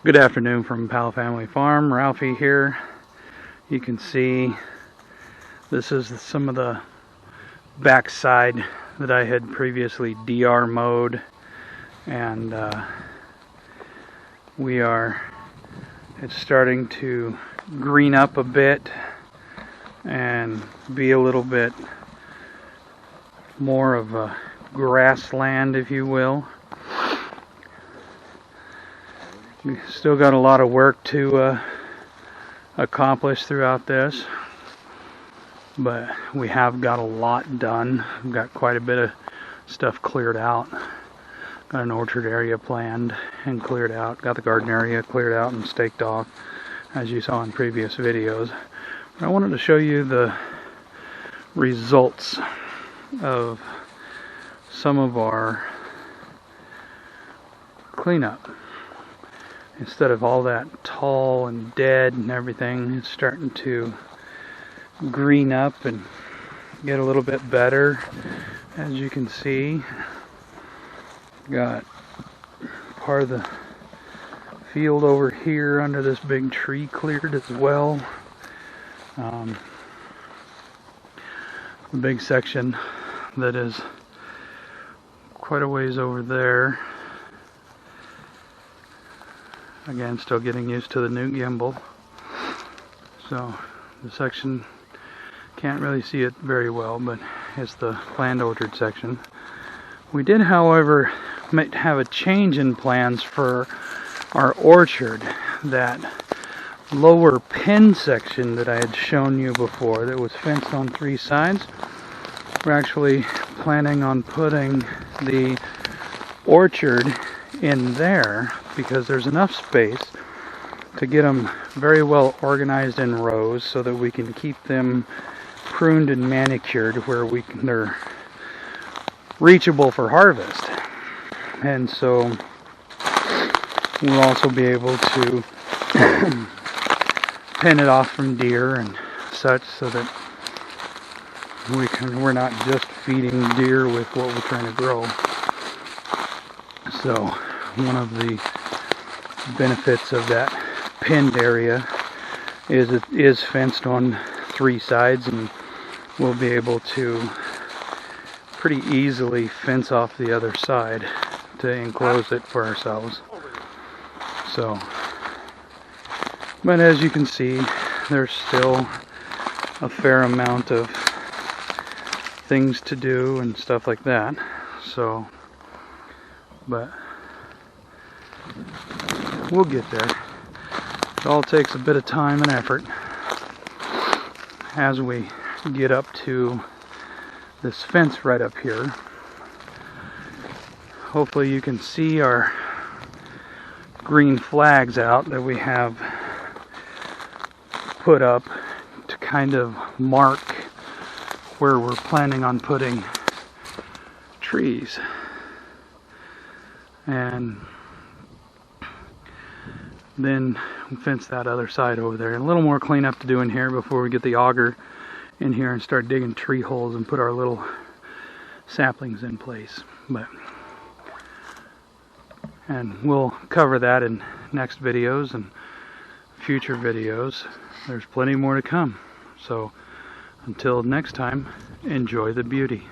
Good afternoon from Pal Family Farm. Ralphie here. You can see this is some of the backside that I had previously DR mowed, and it's starting to green up a bit and be a little bit more of a grassland, if you will. We still got a lot of work to accomplish throughout this, but we have got a lot done. We've got quite a bit of stuff cleared out. Got an orchard area planned and cleared out. Got the garden area cleared out and staked off, as you saw in previous videos. But I wanted to show you the results of some of our cleanup. Instead of all that tall and dead and everything, it's starting to green up and get a little bit better. As you can see, got part of the field over here under this big tree cleared as well. The big section that is quite a ways over there. Again, still getting used to the new gimbal, so the section can't really see it very well, but it's the planned orchard section. We did, however, have a change in plans for our orchard. That lower pen section that I had shown you before that was fenced on 3 sides, we're actually planning on putting the orchard in there because there's enough space to get them very well organized in rows so that we can keep them pruned and manicured where they're reachable for harvest. And so we'll also be able to pen it off from deer and such, so that we're not just feeding deer with what we're trying to grow. So one of the benefits of that pinned area is it is fenced on 3 sides, and we'll be able to pretty easily fence off the other side to enclose it for ourselves. So, but as you can see, there's still a fair amount of things to do and stuff like that. So, but we'll get there. It all takes a bit of time and effort as we get up to this fence right up here. Hopefully you can see our green flags out that we have put up to kind of mark where we're planning on putting trees. And then fence that other side over there. And a little more cleanup to do in here before we get the auger in here and start digging tree holes and put our little saplings in place. And we'll cover that in next videos and future videos. There's plenty more to come. So until next time, enjoy the beauty.